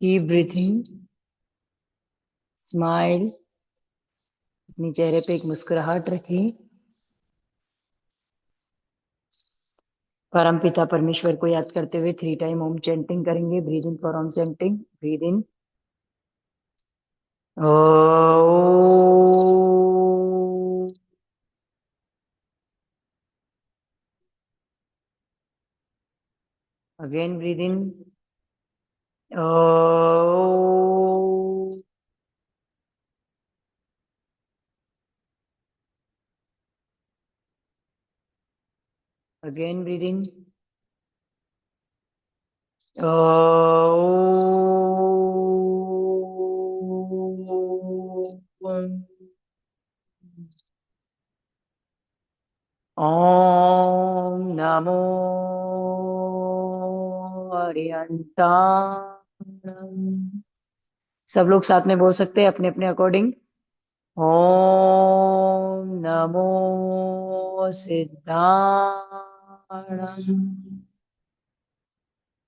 Keep breathing. Smile. अपने चेहरे पे एक मुस्कुराहट रखिए। परम पिता परमेश्वर को याद करते हुए 3 टाइम ओम चैंटिंग करेंगे। Breathe in for Om chanting. Breathe in. Again breathe in. Again breathe in. Om नमो हरियंताणम। सब लोग साथ में बोल सकते हैं अपने अपने अकॉर्डिंग। ओम नमो सिद्धाणम।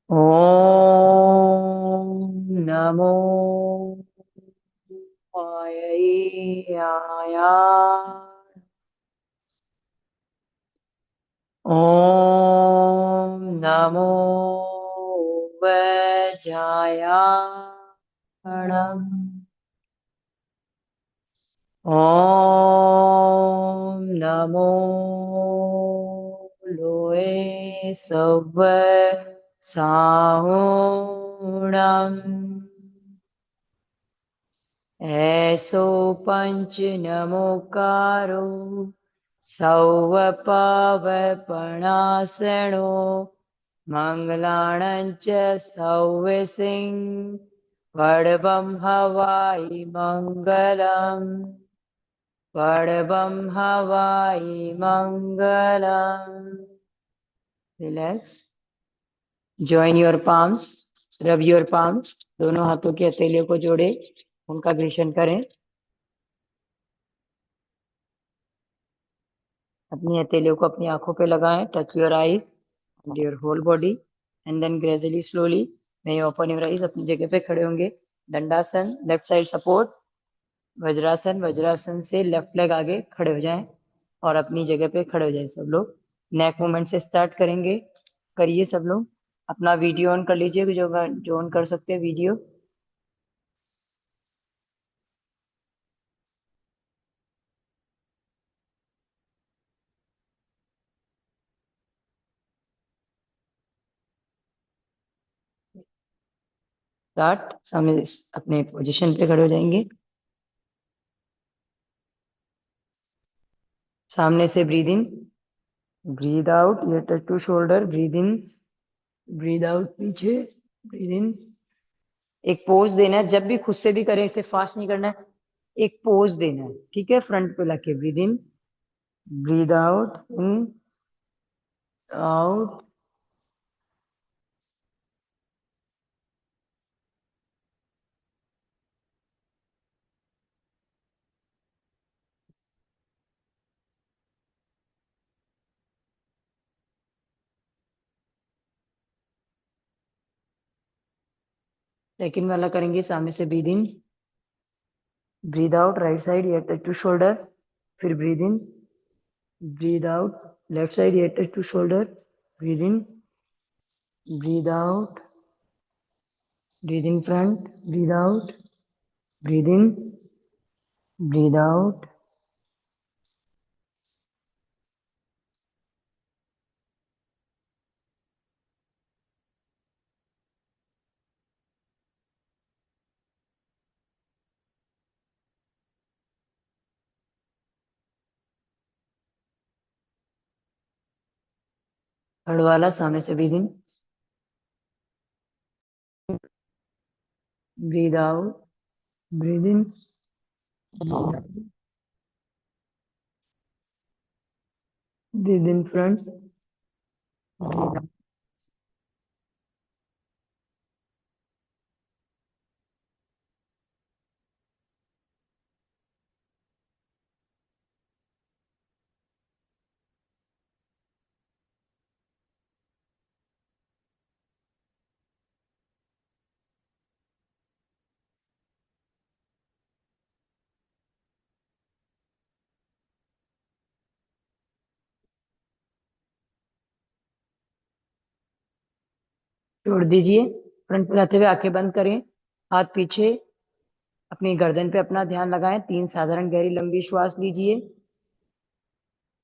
ओम नमो आया। ओम नमो वज्रायाणम। ओम नमो लोए सव साहुणम। ऐसो पंच नमोकारो सौव पावपणासनो मंगलाणं च सौविसिं वडवं हवाई मंगलम्। वडवं हवाई मंगलम्। Relax. Join your palms. Rub your palms. दोनों हाथों की हथेलियों को जोड़े, उनका घर्षण करें। अपनी हथेलियों को अपनी आंखों पे लगाएं। Touch your eyes and your whole body and then gradually slowly may open your eyes. अपनी जगह पे खड़े होंगे। Dandasana, left side support. Vajrasana, vajrasana से लेफ्ट लेग आगे खड़े हो जाएं और अपनी जगह पे खड़े हो जाएं सब लोग। नेक मूवमेंट से स्टार्ट करेंगे। करिए सब लोग। अपना वीडियो ऑन कर लीजिए, जो जो ऑन कर सकते हैं वीडियो। स्टार्ट। सामने अपने पोजीशन पे खड़े हो जाएंगे। सामने से breathe in, breathe out, ear touch to shoulder. Breathe in, breathe out पीछे। Breathe in. एक पोज देना है, जब भी खुद से भी करें, इसे फास्ट नहीं करना है। एक पोज देना है, ठीक है। फ्रंट पे लाके breathe in, breathe out, in, out. Second वाला करेंगे। सामने से breathe in, breathe out, right side, ear touch to shoulder. फिर breathe in, breathe out, left side, ear touch to shoulder. Breathe in, breathe out, breathe in front, breathe out, breathe in, breathe out. Third वाला सामने से breathe in, breathe out, breathe in, breathe in front. छोड़ दीजिए। Front पे लाते हुए आंखें बंद करें, हाथ पीछे, अपनी गर्दन पे अपना ध्यान लगाएं। 3 साधारण गहरी लंबी श्वास लीजिए।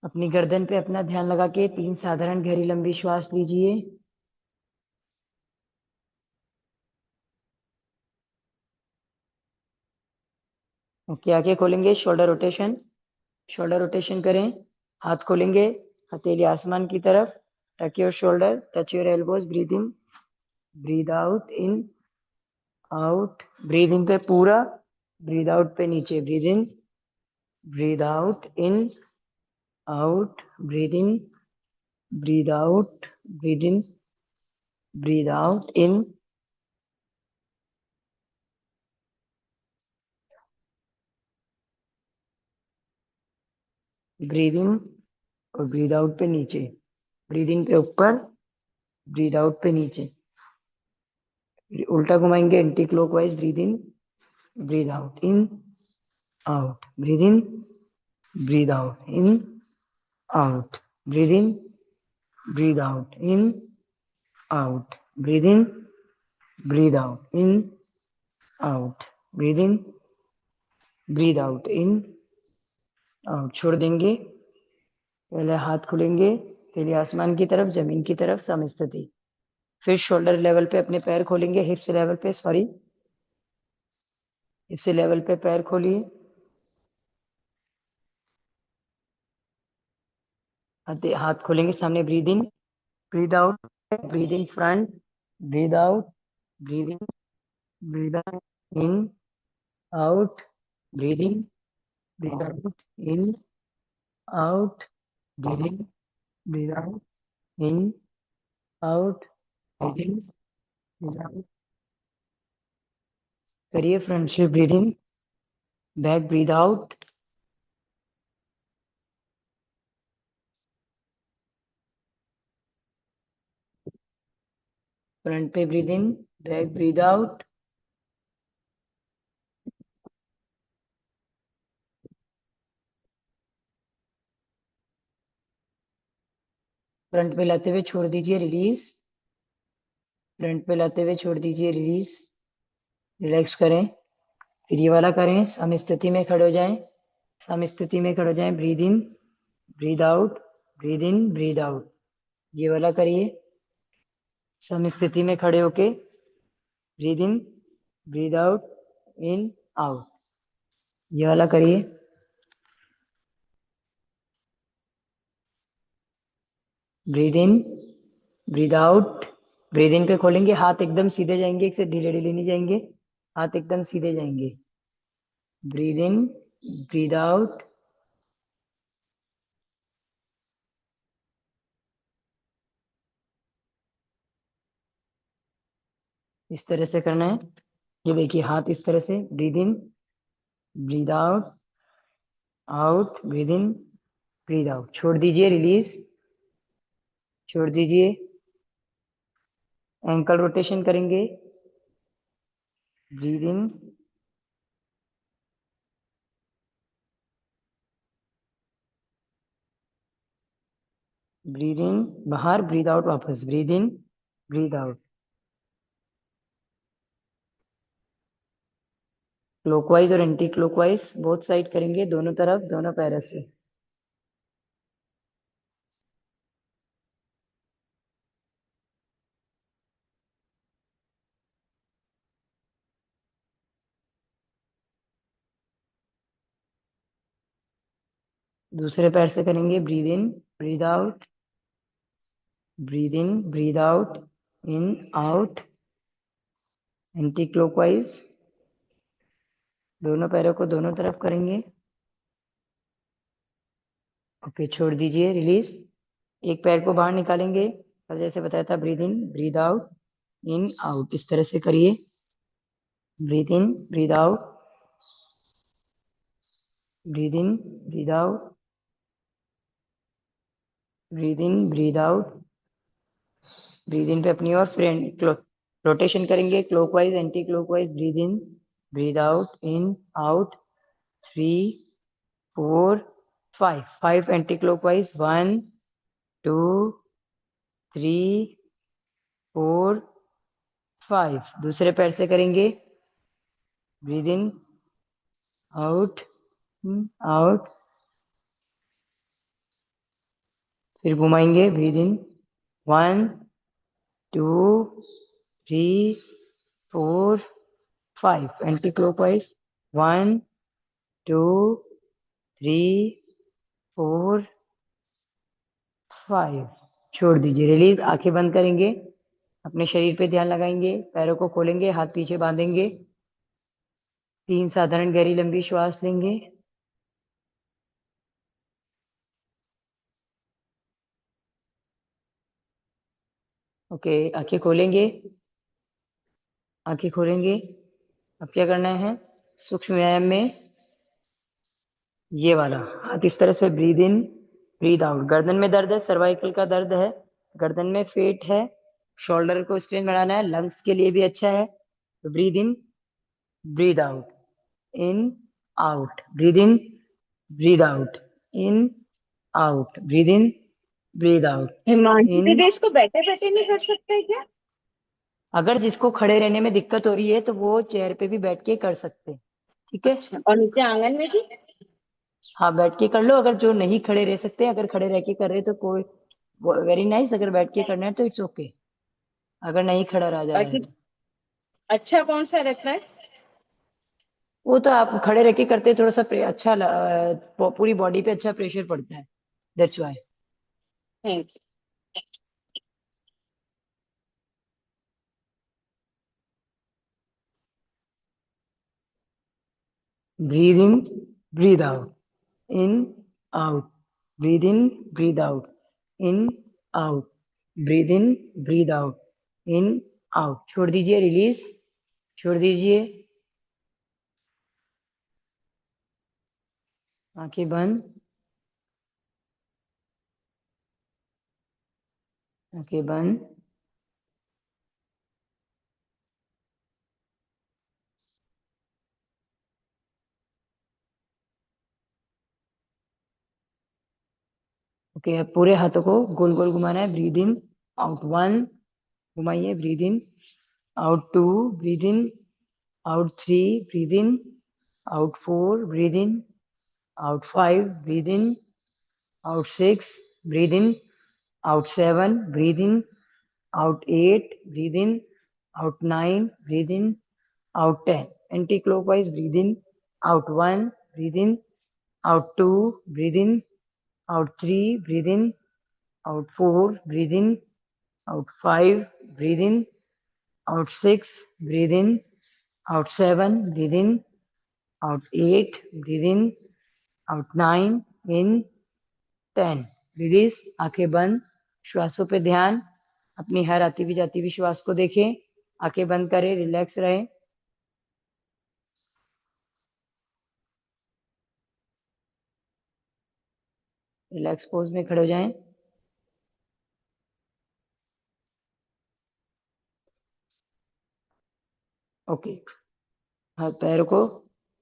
अपनी गर्दन पे अपना ध्यान लगा के 3 साधारण गहरी लंबी श्वास लीजिए। ओके, आंखें खोलेंगे, शोल्डर रोटेशन, शोल्डर रोटेशन करें। हाथ खोलेंगे, हथेली आसमान की तरफ, टक your shoulder, touch your elbows, breathe in, breathe out, in out, breathe इन पे पूरा, ब्रीद आउट पे नीचे, breathe in, breathe out, in out, breathe in, breathe out, breathe in, breathe out, in, breathe इन और ब्रीद आउट पे नीचे, breathe in पे ऊपर, breathe out पे नीचे। उल्टा घुमाएंगे anti clockwise, breathe in, breathe out, in out, breathe in, breathe out, in out, breathe in, breathe out, in out, breathe in, breathe out, in out, breathe in, breathe out, in out. छोड़ देंगे। पहले हाथ खुलेंगे, पहले आसमान की तरफ, जमीन की तरफ, समस्थिति। फिर शोल्डर लेवल पे अपने पैर खोलेंगे, हिप्स लेवल पे, सॉरी, हिप्स लेवल पे पैर खोलिए। हाथ खोलेंगे सामने, breathe in, breathe out, breathe in front, breathe out, breathe in, breathe out, in out, breathe in, breathe out, in out, breathe in, breathe out, in out, breathe in, breathe out. करिए front से breathe in, back breathe out, front पे breathe in, back breathe out, front पे लाते हुए छोड़ दीजिए, release, front पे लाते हुए छोड़ दीजिए, रिलीज, रिलैक्स करें। फिर ये वाला करें, सम स्थिति में खड़े हो जाएं, सम स्थिति में खड़े हो जाएं, breathe in, breathe out, breathe in, breathe out. ये वाला करिए, सम स्थिति में खड़े होके, breathe in, breathe out, in out. ये वाला करिए, breathe in, breathe out, breathe इन पे खोलेंगे, हाथ एकदम सीधे जाएंगे, एक से ढीले ढीले नहीं जाएंगे, हाथ एकदम सीधे जाएंगे। ब्रीद इन, ब्रीद आउट, इस तरह से करना है। ये देखिए, हाथ इस तरह से, breathe in, breathe out, out, breathe in, breathe out. छोड़ दीजिए, रिलीज, छोड़ दीजिए। एंकल रोटेशन करेंगे, ब्रीद इन, ब्रीद इन, बाहर, ब्रीद आउट वापस, breathe in, breathe out. Clockwise और एंटी क्लॉकवाइज बोथ साइड करेंगे, दोनों तरफ, दोनों पैरों से। दूसरे पैर से करेंगे, breathe in, breathe out, breathe in, breathe out, in out, anti clockwise. दोनों पैरों को दोनों तरफ करेंगे। ओके, छोड़ दीजिए, रिलीज। एक पैर को बाहर निकालेंगे, और जैसे बताया था, breathe in, breathe out, in out, इस तरह से करिए। Breathe in, breathe out, breathe in, breathe out, breathe in, breathe out, breathe इन पे अपनी और फ्रेंड रोटेशन करेंगे, clockwise anti clockwise, breathe in, breathe out, in out, 3 4 5, 5 anti clockwise, 1 2 3 4 5। दूसरे पैर से करेंगे, ब्रीद इन, आउट, आउट, फिर घुमाएंगे, ब्रीद इन, 1 2 3 4 5, एंटी क्लॉकवाइज, 1 2 3 4 5। छोड़ दीजिए, रिलीज। आंखें बंद करेंगे, अपने शरीर पे ध्यान लगाएंगे, पैरों को खोलेंगे, हाथ पीछे बांधेंगे, 3 साधारण गहरी लंबी श्वास लेंगे। ओके, आंखें खोलेंगे, आंखें खोलेंगे। अब क्या करना है, सूक्ष्म व्यायाम में ये वाला हाथ इस तरह से, ब्रीद इन, ब्रीद आउट। गर्दन में दर्द है, सर्वाइकल का दर्द है, गर्दन में फेट है, शोल्डर को स्ट्रेन बनाना है, लंग्स के लिए भी अच्छा है। तो breathe in, breathe out, in, out, breathe in, breathe out, in, out, breathe in, breathe out, Himanshu in. दीदी, इसको बैठे बैठे नहीं कर सकते क्या? अगर जिसको खड़े रहने में दिक्कत हो रही है तो वो चेयर पे भी बैठ के कर सकते हैं, ठीक है। अच्छा, और नीचे आंगन में भी? हाँ, बैठ के कर लो। अगर जो नहीं खड़े रह सकते, अगर खड़े रह के कर रहे तो कोई वेरी नाइस, अगर बैठ के करना है तो इट्स ओके, अगर नहीं खड़ा रहा जा और रहा है कि- तो। अच्छा कौन सा रहता है? वो तो आप खड़े रह के करते हैं, थोड़ा सा पूरी बॉडी पे अच्छा प्रेशर पड़ता है, that's why. Thank breathe in, breathe out, in, out, breathe in, breathe out, in, out, breathe in, breathe out, in, out. छोड़ दीजिए, रिलीज, छोड़ दीजिए, आंखें बंद, आंखें बंद। ओके, अब पूरे हाथों को गोल गोल घुमाना है, ब्रीद इन, आउट, 1, घुमाइए, breathe in, out, 2, breathe in, out, 3, breathe in, out, 4, breathe in, out, 5, breathe in, out, 6, breathe in, out, 7, breathe in, out, 8, breathe in, out, 9, breathe in, out, 10। Anti clockwise, breathe in, out, 1, breathe in, out, 2, breathe in, out, 3, breathe in, out, 4, breathe in, out, 5, breathe in, out, 6, breathe in, out, 7, breathe in, out, 8, breathe in, out, 9, in, 10। Release, आंखें बंद, श्वासों पे ध्यान, अपनी हर आती हुई जाती हुई श्वास को देखें, आंखें बंद करें, रिलैक्स रहें। रिलैक्स पोज में खड़े हो जाएं। ओके, हाथ पैरों को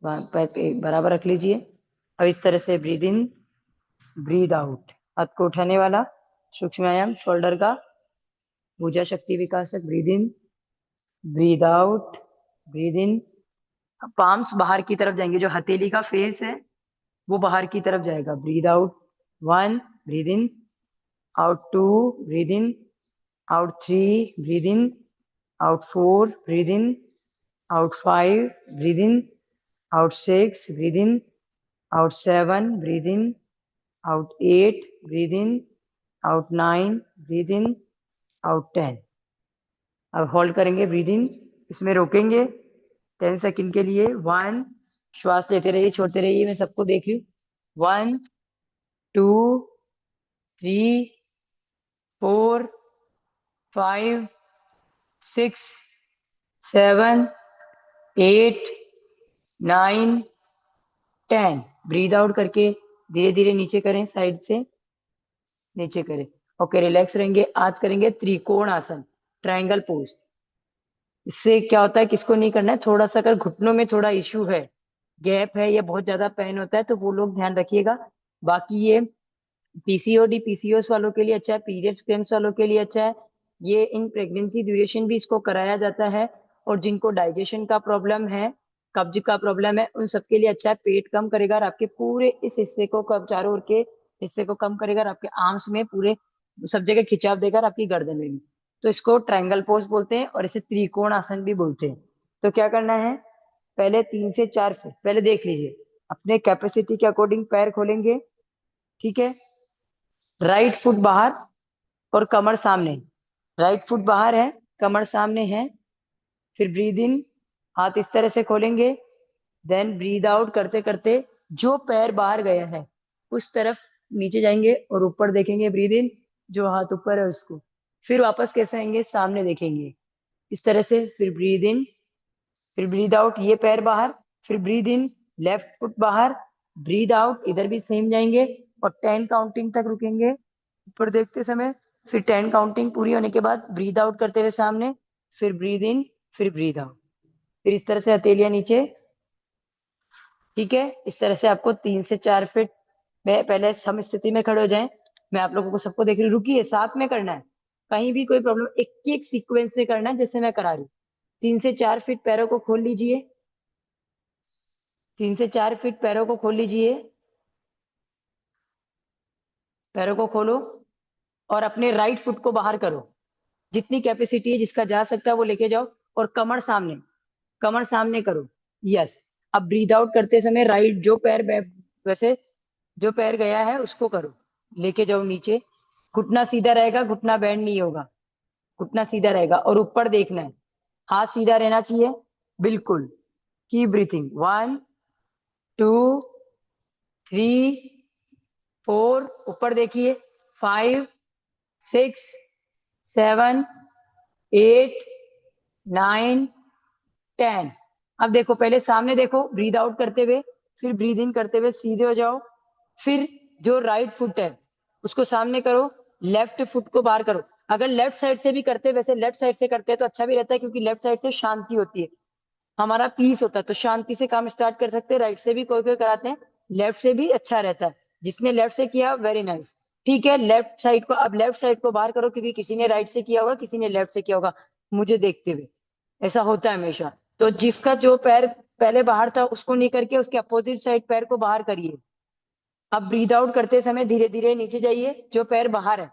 पैर के बराबर रख लीजिए। अब इस तरह से ब्रीद इन, ब्रीद आउट, हाथ को उठाने वाला सूक्ष्म व्यायाम शोल्डर का, भुजा शक्ति विकासक, breathe in, breathe out, breathe in. Palms बाहर की तरफ जाएंगे, जो हथेली का फेस है वो बाहर की तरफ जाएगा, breathe out, 1, breathe in, out, 2, breathe in, out, 3, breathe in, out, 4, breathe in, out, 5, breathe in, out, 6, breathe in, out, 7, breathe in, out, 8, breathe in, out, 9, breathe in, out, 10। अब होल्ड करेंगे, breathe इन, इसमें रोकेंगे 10 second के लिए, 1, श्वास लेते रहिए, छोड़ते रहिए, मैं सबको देख रही हूँ, 1 2 3 4 5 6 7 8 9 10। ब्रीद आउट करके धीरे धीरे नीचे करें, साइड से नीचे करें। ओके, रिलैक्स रहेंगे। आज करेंगे त्रिकोण आसन, ट्रायंगल पोज। इससे क्या होता है, किसको नहीं करना है, थोड़ा सा अगर घुटनों में थोड़ा इश्यू है, गैप है या बहुत ज्यादा पेन होता है तो वो लोग ध्यान रखिएगा। बाकी ये पीसीओडी पीसीओएस वालों के लिए अच्छा है, पीरियड्स क्रेम्स वालों के लिए अच्छा है, ये इन प्रेगनेंसी ड्यूरेशन भी इसको कराया जाता है। और जिनको डाइजेशन का प्रॉब्लम है, कब्ज का प्रॉब्लम है, उन सबके लिए अच्छा है। पेट कम करेगा और आपके पूरे इस हिस्से को, चारों ओर के हिस्से को कम करेगा और आपके आर्म्स में पूरे सब जगह खिंचाव देगा और आपकी गर्दन में भी। तो इसको ट्रायंगल पोज बोलते हैं और इसे त्रिकोण आसन भी बोलते हैं। तो क्या करना है, पहले 3 से 4 फीट पहले देख लीजिए, अपने कैपेसिटी के अकॉर्डिंग पैर खोलेंगे। ठीक है, राइट फुट बाहर और कमर सामने। राइट फुट बाहर है, कमर सामने है। फिर ब्रीद इन, हाथ इस तरह से खोलेंगे। देन ब्रीद आउट करते करते जो पैर बाहर गया है उस तरफ नीचे जाएंगे और ऊपर देखेंगे। ब्रीद इन, जो हाथ ऊपर है उसको। फिर वापस कैसे आएंगे, सामने देखेंगे इस तरह से। फिर ब्रीद इन, फिर ब्रीद आउट, ये पैर बाहर। फिर ब्रीद इन, लेफ्ट फुट बाहर। ब्रीद आउट, इधर भी सेम जाएंगे और 10 काउंटिंग तक रुकेंगे ऊपर देखते समय। फिर 10 काउंटिंग पूरी होने के बाद ब्रीद आउट करते हुए सामने। फिर ब्रीद इन, फिर ब्रीद आउट। फिर इस तरह से हथेलियां नीचे। ठीक है, इस तरह से आपको 3 से 4 फीट में पहले सम स्थिति में खड़े हो जाएं। मैं आप लोगों को सबको देख रही हूँ, रुकिए, साथ में करना है। कहीं भी कोई प्रॉब्लम, एक एक सीक्वेंस से करना है जैसे मैं करा रही हूँ। 3 से 4 फीट पैरों को खोल लीजिए। 3 से 4 फीट पैरों को खोल लीजिए। पैरों को खोलो और अपने राइट फुट को बाहर करो। जितनी कैपेसिटी है, जिसका जा सकता है वो लेके जाओ। और कमर सामने, कमर सामने करो। यस। अब ब्रीद आउट करते समय राइट जो पैर वैसे जो पैर गया है उसको करो, लेके जाओ नीचे। घुटना सीधा रहेगा, घुटना बेंड नहीं होगा। घुटना सीधा रहेगा और ऊपर देखना है। हाथ सीधा रहना चाहिए, बिल्कुल। की ब्रीथिंग, 1 2 3 4, ऊपर देखिए। 5 6 7 8 9 10। अब देखो, पहले सामने देखो ब्रीद आउट करते हुए, फिर ब्रीद इन करते हुए सीधे हो जाओ। फिर जो राइट फुट है उसको सामने करो, लेफ्ट फुट को बाहर करो। अगर लेफ्ट साइड से भी करते, वैसे लेफ्ट साइड से करते हैं तो अच्छा भी रहता है, क्योंकि लेफ्ट साइड से शांति होती है, हमारा पीस होता है। तो शांति से काम स्टार्ट कर सकते हैं। राइट से भी कोई कोई कराते हैं, लेफ्ट से भी अच्छा रहता है। जिसने लेफ्ट से किया, वेरी नाइस। ठीक है, लेफ्ट साइड को, अब लेफ्ट साइड को बाहर करो, क्योंकि किसी ने राइट से किया होगा, किसी ने लेफ्ट से किया होगा, मुझे देखते हुए। ऐसा होता है हमेशा। तो जिसका जो पैर पहले बाहर था उसको नहीं करके उसके अपोजिट साइड पैर को बाहर करिए। अब ब्रीद आउट करते समय धीरे धीरे नीचे जाइए, जो पैर बाहर है,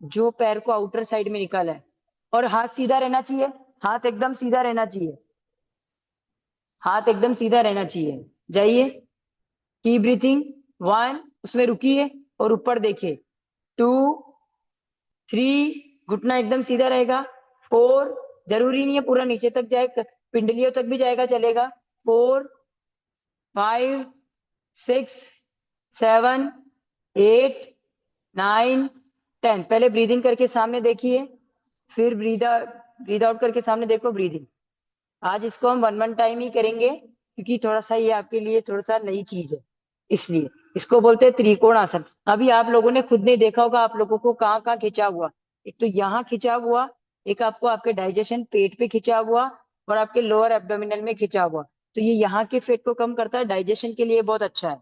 जो पैर को आउटर साइड में निकाला है। और हाथ सीधा रहना चाहिए, हाथ एकदम सीधा रहना चाहिए, हाथ एकदम सीधा रहना चाहिए। जाइए, की ब्रीथिंग, 1, उसमें रुकिए और ऊपर देखिए। 2 3, घुटना एकदम सीधा रहेगा। 4, जरूरी नहीं है पूरा नीचे तक जाए, पिंडलियों तक भी जाएगा, चलेगा। 4 5 6 7 8 9 10। पहले ब्रीदिंग करके सामने देखिए, फिर ब्रीद आउट करके सामने देखो, ब्रीदिंग। आज इसको हम 1 1 टाइम ही करेंगे, क्योंकि थोड़ा सा ये आपके लिए थोड़ा सा नई चीज है, इसलिए इसको बोलते हैं त्रिकोण आसन। अभी आप लोगों ने खुद नहीं देखा होगा, आप लोगों को कहाँ कहाँ खिंचा हुआ। एक तो यहाँ खिंचा हुआ, एक आपको आपके डाइजेशन पेट पे खिंचा हुआ, और आपके लोअर एब्डोमिनल में खिंचा हुआ। तो ये यहाँ के फेट को कम करता है, डाइजेशन के लिए बहुत अच्छा है।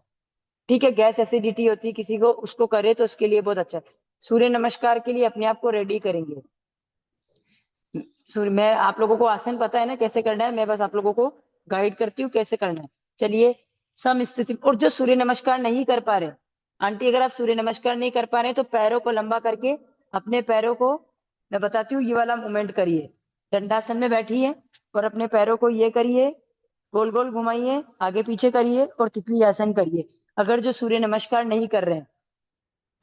ठीक है, गैस एसिडिटी होती है किसी को, उसको करे तो उसके लिए बहुत अच्छा है। सूर्य नमस्कार के लिए अपने आप को रेडी करेंगे। सूर्य, मैं आप लोगों को आसन पता है ना कैसे करना है, मैं बस आप लोगों को गाइड करती हूँ कैसे करना है। चलिए, सम स्थिति। और जो सूर्य नमस्कार नहीं कर पा रहे, आंटी अगर आप सूर्य नमस्कार नहीं कर पा रहे तो पैरों को लंबा करके अपने पैरों को, मैं बताती हूँ, ये वाला मूवमेंट करिए। दंडासन में बैठिए और अपने पैरों को ये करिए, गोल गोल घुमाइए, आगे पीछे करिए और तितली आसन करिए, अगर जो सूर्य नमस्कार नहीं कर रहे हैं।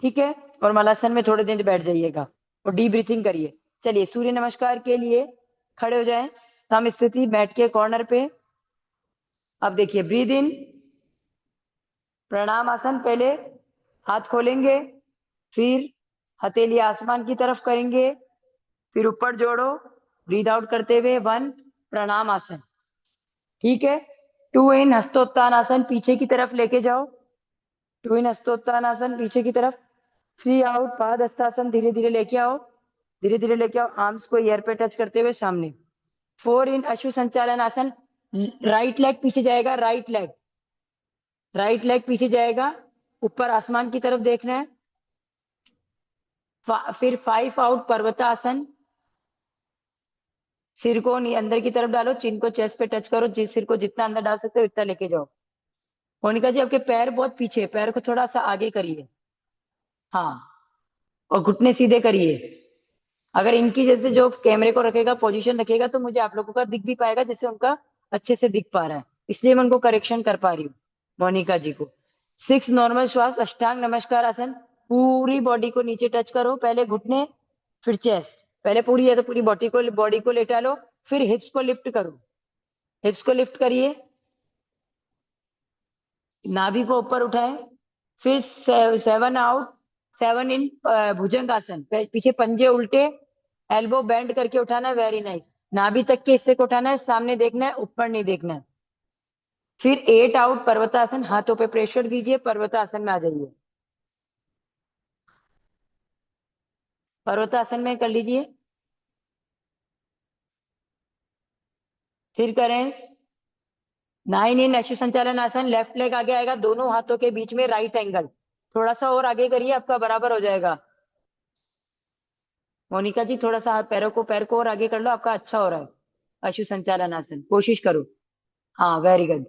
ठीक है, और मलासन में थोड़े दिन बैठ जाइएगा और डीप ब्रीथिंग करिए। चलिए, सूर्य नमस्कार के लिए खड़े हो जाएं, सम स्थिति, बैठ के कॉर्नर पे। अब देखिए, ब्रीद इन, प्रणाम आसन। पहले हाथ खोलेंगे, फिर हथेली आसमान की तरफ करेंगे, फिर ऊपर जोड़ो, ब्रीद आउट करते हुए 1, प्रणाम आसन। ठीक है, 2 इन, हस्तोत्थान आसन, पीछे की तरफ लेके जाओ। 2 इन, हस्तोत्थान आसन, पीछे की तरफ। 3 आउट, पाद हस्तासन, धीरे धीरे लेके आओ, धीरे धीरे लेके आओ, आर्म्स को एयर पे टच करते हुए सामने। 4 इन, अश्व संचालन आसन, राइट लेग पीछे जाएगा, राइट लेग, राइट लेग पीछे जाएगा, ऊपर आसमान की तरफ देखना है। फिर 5 आउट, पर्वतासन, सिर को अंदर की तरफ डालो, चिन को चेस्ट पे टच करो, जिस सिर को जितना अंदर डाल सकते हो उतना लेके जाओ। मोनिका जी आपके पैर बहुत पीछे है, पैर को थोड़ा सा आगे करिए। हाँ, और घुटने सीधे करिए। अगर इनकी जैसे जो कैमरे को रखेगा, पोजीशन रखेगा, तो मुझे आप लोगों का दिख भी पाएगा, जैसे उनका अच्छे से दिख पा रहा है, इसलिए मैं उनको करेक्शन कर पा रही हूँ। मोनिका जी को 6 नॉर्मल श्वास, अष्टांग नमस्कार आसन। पूरी बॉडी को नीचे टच करो, पहले घुटने, फिर चेस्ट। पहले पूरी है तो पूरी बॉडी को लेटा लो, फिर हिप्स को लिफ्ट करो। हिप्स को लिफ्ट करिए, नाभि को ऊपर उठाएं। फिर 7 आउट, 7 इन भुजंग आसन। पीछे पंजे उल्टे, एल्बो बेंड करके उठाना, वेरी नाइस। नाभि तक के हिस्से को उठाना है, सामने देखना है, ऊपर नहीं देखना है। फिर 8 आउट पर्वतासन, हाथों पे प्रेशर दीजिए, पर्वतासन में आ जाइए। पर्वतासन में कर लीजिए। फिर करें 9 इन अश्व संचालन आसन। लेफ्ट लेग आगे आएगा, दोनों हाथों के बीच में राइट एंगल। थोड़ा सा और आगे करिए, आपका बराबर हो जाएगा। मोनिका जी थोड़ा सा पैर को और आगे कर लो, आपका अच्छा हो रहा है। अश्व संचालन आसन कोशिश करो। हाँ, वेरी गुड।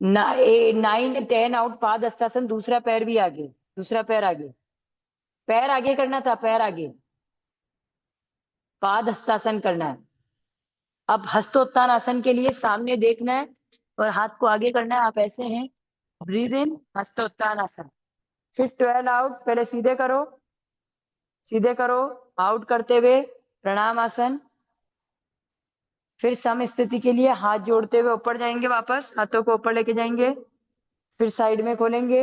9 10 आउट पाद हस्तासन। दूसरा पैर भी आगे, दूसरा पैर आगे, पैर आगे करना था, पैर आगे, पाद हस्तासन करना है। अब हस्तोत्तान आसन के लिए सामने देखना है और हाथ को आगे करना है, आप ऐसे हैं। ब्रीद इन, हस्तोत्तान आसन। फिर 12 आउट, पहले सीधे करो, सीधे करो, आउट करते हुए प्रणाम आसन। फिर सम स्थिति के लिए हाथ जोड़ते हुए ऊपर जाएंगे, वापस हाथों को ऊपर लेके जाएंगे। फिर साइड में खोलेंगे,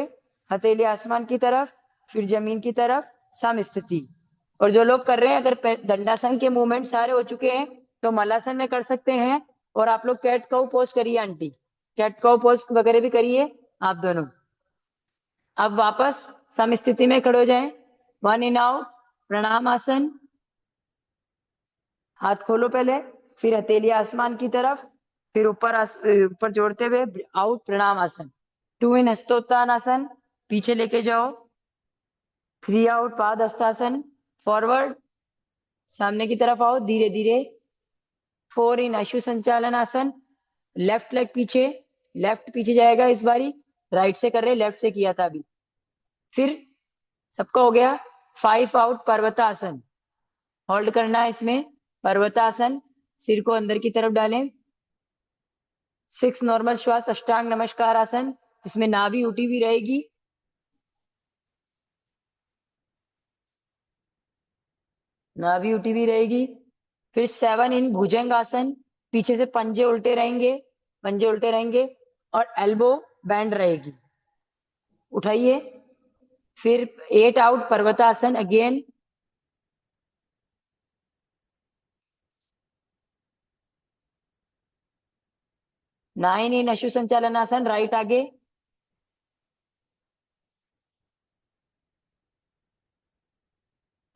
हथेली आसमान की तरफ, फिर जमीन की तरफ, सम स्थिति। और जो लोग कर रहे हैं, अगर दंडासन के मूवमेंट सारे हो चुके हैं तो मलासन में कर सकते हैं। और आप लोग कैट काउ पोज करिए आंटी, कैट काउ पोज वगैरह भी करिए आप दोनों। अब वापस सम स्थिति में खड़े हो जाएं। 1 इन आउट प्रणाम आसन। हाथ खोलो पहले, फिर हथेली आसमान की तरफ, फिर ऊपर जोड़ते हुए आउट प्रणाम आसन। 2 इन हस्तोत्तान आसन, पीछे लेके जाओ। 3 आउट पाद हस्तासन, फॉरवर्ड, सामने की तरफ आओ धीरे धीरे। 4 इन अश्व संचालन आसन। लेफ्ट लेग पीछे, लेफ्ट पीछे जाएगा इस बारी, राइट से कर रहे, लेफ्ट से किया था अभी। फिर सबका हो गया। 5 आउट पर्वतासन, होल्ड करना है इसमें, पर्वतासन। सिर को अंदर की तरफ डालें। 6 नॉर्मल श्वास, अष्टांग नमस्कार आसन, जिसमें नाभि उठी हुई रहेगी। नाभि उठी हुई रहेगी। फिर 7 इन भुजंग आसन। पीछे से पंजे उल्टे रहेंगे, पंजे उल्टे रहेंगे, और एल्बो बैंड रहेगी। उठाइए। फिर 8 आउट पर्वतासन अगेन। 9 इन अश्व संचालन आसन, राइट आगे।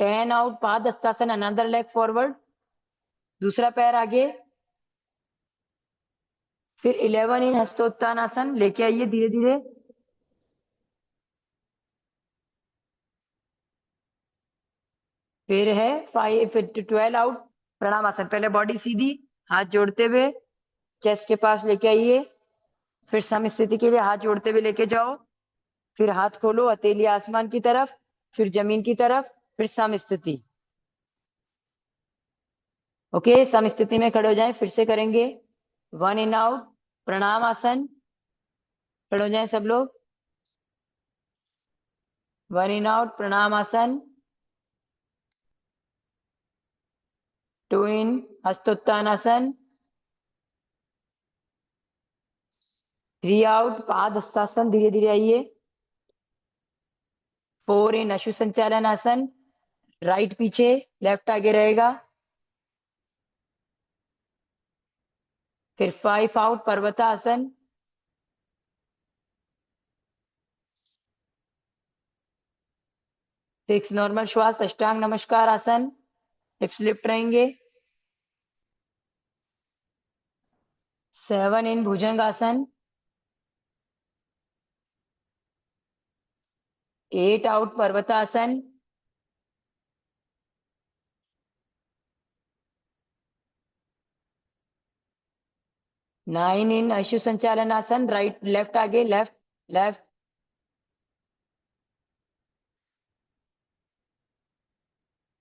10 आउट पाद हस्तासन, अनदर लेग फॉरवर्ड, दूसरा पैर आगे। फिर 11 इन हस्तोत्तान आसन, लेके आइए धीरे धीरे। फिर है 5, फिर 12 आउट प्रणाम आसन। पहले बॉडी सीधी, हाथ जोड़ते हुए चेस्ट के पास लेके आइए। फिर सम स्थिति के लिए हाथ जोड़ते हुए लेके जाओ। फिर हाथ खोलो, हथेली आसमान की तरफ, फिर जमीन की तरफ, फिर सम स्थिति। ओके, सम स्थिति में खड़े हो जाएं, फिर से करेंगे। 1 इन आउट प्रणाम आसन, खड़े हो जाएं सब लोग। 1 इन आउट प्रणाम आसन। 2 इन हस्तोत्तान आसन। 3 आउट पाद हस्तासन, धीरे धीरे आइए। 4 इन अश्व संचालन आसन, राइट पीछे, लेफ्ट आगे रहेगा। फिर 5 आउट पर्वतासन। 6 नॉर्मल श्वास, अष्टांग नमस्कार आसन, हिप्स लिफ्ट रहेंगे। 7 इन भुजंग आसन। 8 आउट पर्वतासन। 9 इन अश्व संचालन आसन, राइट लेफ्ट आगे, left left.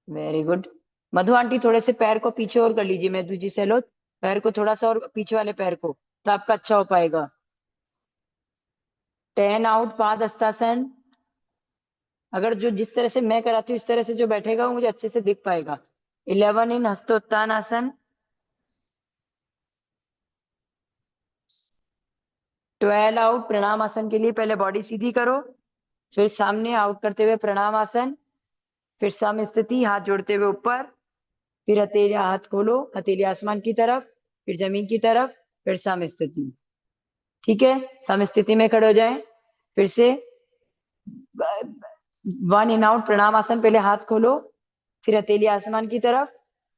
Very good. Madhu aunty थोड़े से पैर को पीछे और कर लीजिए, मधु जी से लो पैर को थोड़ा सा और पीछे वाले पैर को, तो आपका अच्छा हो पाएगा। 10 आउट पाद हस्तासन। अगर जो जिस तरह से मैं कराती हूँ इस तरह से जो बैठेगा वो मुझे अच्छे से दिख पाएगा। 11 इन हस्तोत्थान आसन। 12 आउट प्रणाम आसन के लिए पहले बॉडी सीधी करो, फिर सामने आउट करते हुए प्रणाम आसन, फिर सम स्थिति हाथ जोड़ते हुए ऊपर, फिर हथेली हाथ खोलो, हथेली आसमान की तरफ, फिर जमीन की तरफ, फिर सम स्थिति। ठीक है, सम स्थिति में खड़े हो जाएं। फिर से 1 इन आउट प्रणाम आसन, पहले हाथ खोलो, फिर हथेली आसमान की तरफ,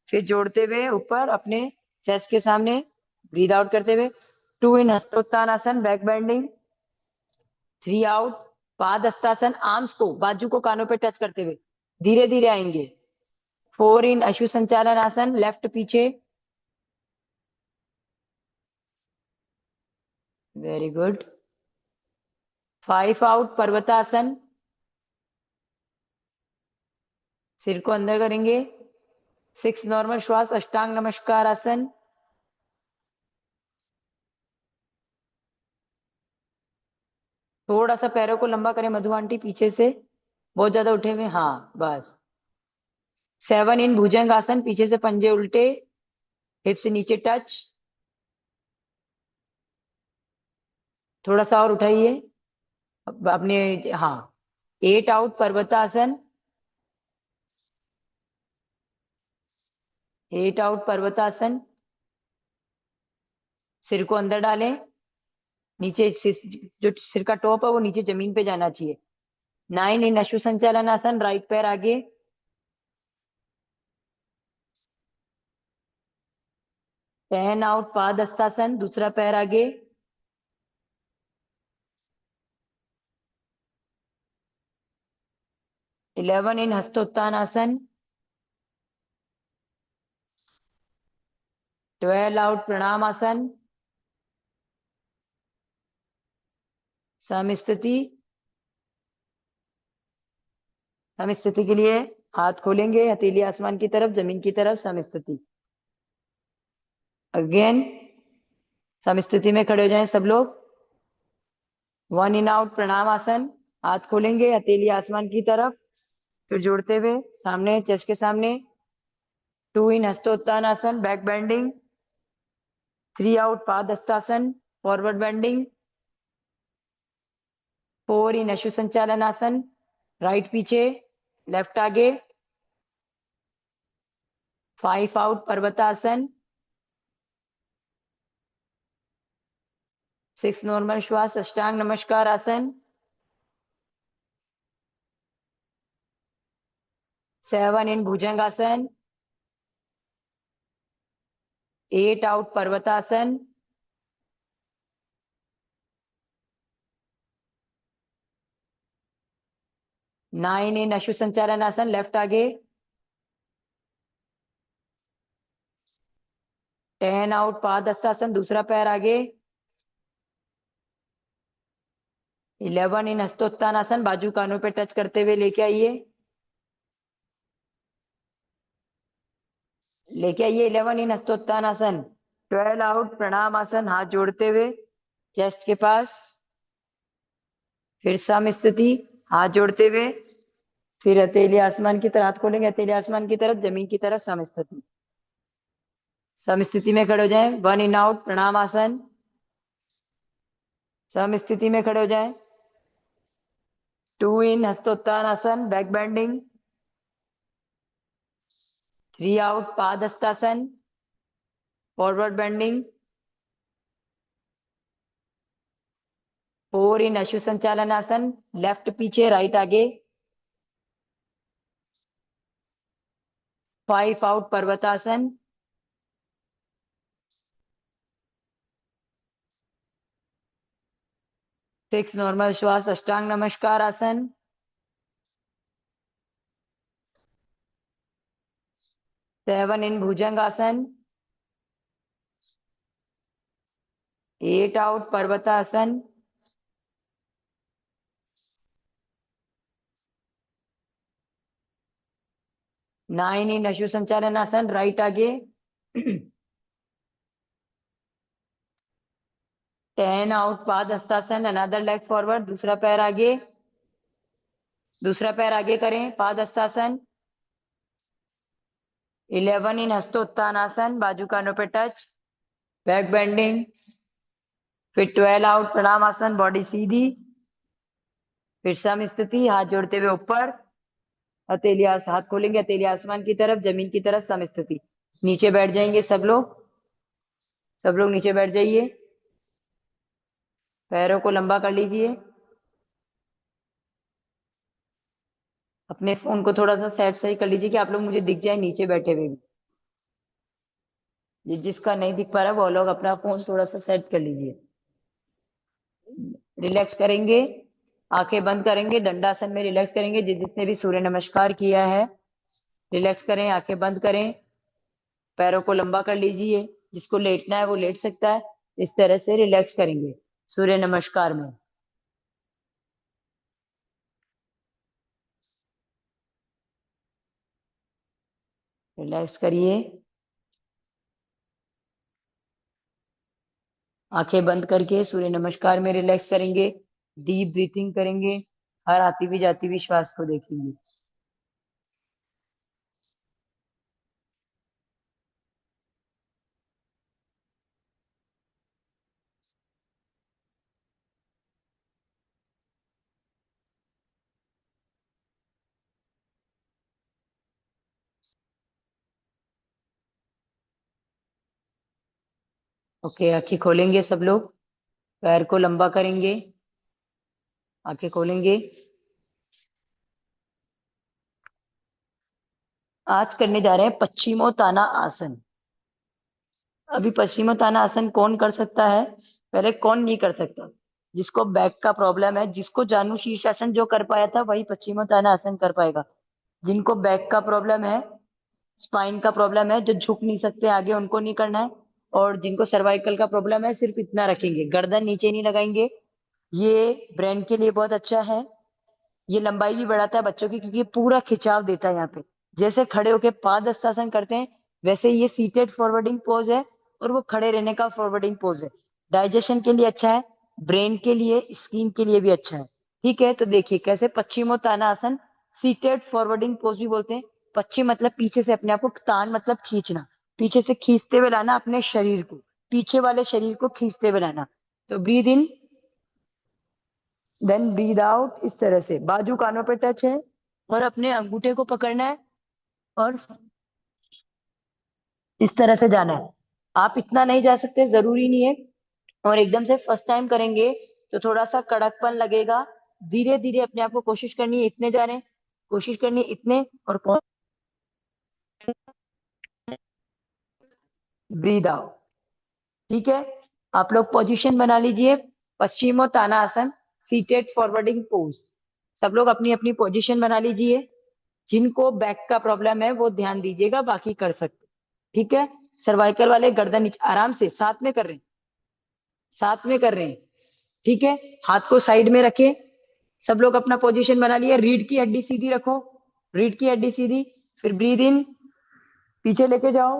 फिर जोड़ते हुए ऊपर अपने चेस्ट के सामने, ब्रीद आउट करते हुए। 2 इन हस्तोत्थान आसन, बैक बेंडिंग। 3 आउट पाद हस्तासन, आर्म्स को बाजू को कानों पे टच करते हुए धीरे धीरे आएंगे। 4 इन अश्व संचालन आसन, लेफ्ट पीछे। Very good. 5 आउट पर्वतासन, सिर को अंदर करेंगे। 6 नॉर्मल श्वास अष्टांग नमस्कार आसन। थोड़ा सा पैरों को लंबा करें मधु आंटी पीछे से, बहुत ज्यादा उठे हुए, हाँ बस। 7 इन भुजंग आसन, पीछे से पंजे उल्टे, हिप से नीचे टच, थोड़ा सा और उठाइए अपने, हाँ। 8 आउट पर्वतासन। 8 आउट पर्वतासन, सिर को अंदर डालें, नीचे जो सिर का टॉप है वो नीचे जमीन पे जाना चाहिए। 9 इन अश्व संचालन आसन, राइट पैर आगे। 10 आउट पाद हस्तासन, दूसरा पैर आगे। 11 इन हस्तोत्थान आसन। 12 आउट प्रणाम आसन, सम स्थिति। सम स्थिति के लिए हाथ खोलेंगे, हथेली आसमान की तरफ, जमीन की तरफ, सम स्थिति। अगेन सम स्थिति में खड़े हो जाएं सब लोग। 1 इन आउट प्रणाम आसन, हाथ खोलेंगे, हथेली आसमान की तरफ, फिर जोड़ते हुए सामने चेस्ट के सामने। 2 इन हस्तोत्थान आसन, बैक बेंडिंग। 3 आउट पाद हस्तासन, फॉरवर्ड बेंडिंग। 4 इन अश्व संचालन आसन, राइट पीछे, लेफ्ट आगे। 5 आउट पर्वतासन। 6 नॉर्मल श्वास अष्टांग नमस्कार आसन। 7 इन भुजंग आसन। 8 आउट पर्वतासन। 9 इन अश्व संचालन आसन, लेफ्ट आगे। 10 आउट पाद हस्तासन, दूसरा पैर आगे। 11 इन हस्तोत्थान आसन, बाजू कानों पे टच करते हुए लेके आइए, लेके आइए। 11 इन हस्तोत्थान आसन। 12 आउट प्रणाम आसन, हाथ जोड़ते हुए चेस्ट के पास, फिर सम स्थिति, हाथ जोड़ते हुए, फिर हथेली आसमान की तरफ, हाथ खोलेंगे हथेली आसमान की तरफ, जमीन की तरफ, सम स्थिति। सम स्थिति में खड़े हो जाएं। 1 इन आउट प्रणाम आसन, सम स्थिति में खड़े हो जाएं। 2 इन हस्तोत्थान आसन, बैक बेंडिंग। 3 आउट पाद हस्तासन, फॉरवर्ड बेंडिंग। 4 इन अश्व संचालन आसन, लेफ्ट पीछे, राइट आगे। 5 आउट पर्वतासन। 6 नॉर्मल श्वास अष्टांग नमस्कार आसन। 7 इन भुजंग आसन। 8 आउट पर्वतासन, 9 इन अशु संचालन आसन, राइट आगे। 10 आउट पाद हस्तासन, अनदर लेग फॉरवर्ड, दूसरा पैर आगे, दूसरा पैर आगे करें, पाद हस्तासन। 11 इन हस्तोत्थानासन, बाजू कानों पे टच, बैक बेंडिंग। फिर 12 आउट प्रणाम आसन, बॉडी सीधी, फिर सम स्थिति, हाथ जोड़ते हुए ऊपर, हथेली हाथ खोलेंगे, हथेली आसमान की तरफ, जमीन की तरफ, सम स्थिति। नीचे बैठ जाएंगे सब लोग, सब लोग नीचे बैठ जाइए, पैरों को लंबा कर लीजिए, अपने फोन को थोड़ा सा सेट सही कर लीजिए कि आप लोग मुझे दिख जाए नीचे बैठे हुए भी। जिसका नहीं दिख पा रहा वो लोग अपना फोन थोड़ा सा सेट कर लीजिए। रिलैक्स करेंगे, आंखें बंद करेंगे, दंडासन में रिलैक्स करेंगे। जिसने भी सूर्य नमस्कार किया है रिलैक्स करें, आंखें बंद करें, पैरों को लंबा कर लीजिए। जिसको लेटना है वो लेट सकता है। इस तरह से रिलैक्स करेंगे सूर्य नमस्कार में। रिलैक्स करिए, आंखें बंद करके सूर्य नमस्कार में रिलैक्स करेंगे। डीप ब्रीथिंग करेंगे, हर आती हुई जाती हुई श्वास को देखेंगे। ओके, आंखें खोलेंगे सब लोग, पैर को लंबा करेंगे, आंखें खोलेंगे। आज करने जा रहे हैं पश्चिमोत्ताना आसन। अभी पश्चिमोत्ताना आसन कौन कर सकता है, पहले कौन नहीं कर सकता? जिसको बैक का प्रॉब्लम है, जिसको जानु शीर्षासन जो कर पाया था वही पश्चिमोत्ताना आसन कर पाएगा। जिनको बैक का प्रॉब्लम है, स्पाइन का प्रॉब्लम है, जो झुक नहीं सकते आगे, उनको नहीं करना है। और जिनको सर्वाइकल का प्रॉब्लम है सिर्फ इतना रखेंगे, गर्दन नीचे नहीं लगाएंगे। ये ब्रेन के लिए बहुत अच्छा है। ये लंबाई भी बढ़ाता है बच्चों की, क्योंकि ये पूरा खिंचाव देता है यहाँ पे। जैसे खड़े होके पाद हस्तासन करते हैं वैसे ये सीटेड फॉरवर्डिंग पोज है, और वो खड़े रहने का फॉरवर्डिंग पोज है। डाइजेशन के लिए अच्छा है, ब्रेन के लिए, स्किन के लिए भी अच्छा है। ठीक है, तो देखिए कैसे पश्चिमोत्ताना आसन, सीटेड फॉरवर्डिंग पोज भी बोलते हैं। पश्चिम मतलब पीछे से अपने आप को, तान मतलब खींचना, पीछे से खींचते हुए लाना अपने शरीर को, पीछे वाले शरीर को खींचते हुए लाना। तो breathe in, then breathe out. इस तरह से बाजू कानों पे टच है, और अपने अंगूठे को पकड़ना है, और इस तरह से जाना है। आप इतना नहीं जा सकते, जरूरी नहीं है। और एकदम से फर्स्ट टाइम करेंगे तो थोड़ा सा कड़कपन लगेगा। धीरे धीरे अपने आप को कोशिश करनी है इतने जाने, कोशिश करनी है इतने, और ब्रीद आउट। ठीक है, आप लोग पोजीशन बना लीजिए, पश्चिमोत्तानासन, सीटेड फॉरवर्डिंग पोज। सब लोग अपनी अपनी पोजीशन बना लीजिए। जिनको बैक का प्रॉब्लम है वो ध्यान दीजिएगा, बाकी कर सकते। ठीक है, सर्वाइकल वाले गर्दन नीचे, आराम से, साथ में कर रहे हैं, साथ में कर रहे हैं। ठीक है, हाथ को साइड में रखें। सब लोग अपना पोजीशन बना लिया, रीढ़ की हड्डी सीधी रखो, रीढ़ की हड्डी सीधी। फिर ब्रीद इन, पीछे लेके जाओ,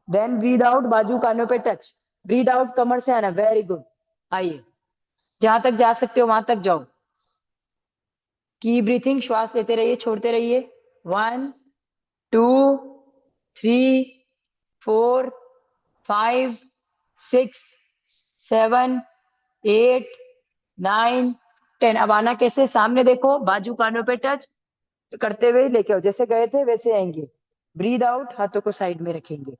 देन ब्रीद आउट, बाजू कानों पे टच। ब्रीद आउट, कमर से आना, वेरी गुड। आइए, जहां तक जा सकते हो वहां तक जाओ। की ब्रीथिंग, श्वास लेते रहिए, छोड़ते रहिए। 1 2 3 4 5 6 7 8 9 10। अब आना कैसे, सामने देखो, बाजू कानों पे टच करते हुए लेके आओ, जैसे गए थे वैसे आएंगे। ब्रीद आउट, हाथों को साइड में रखेंगे।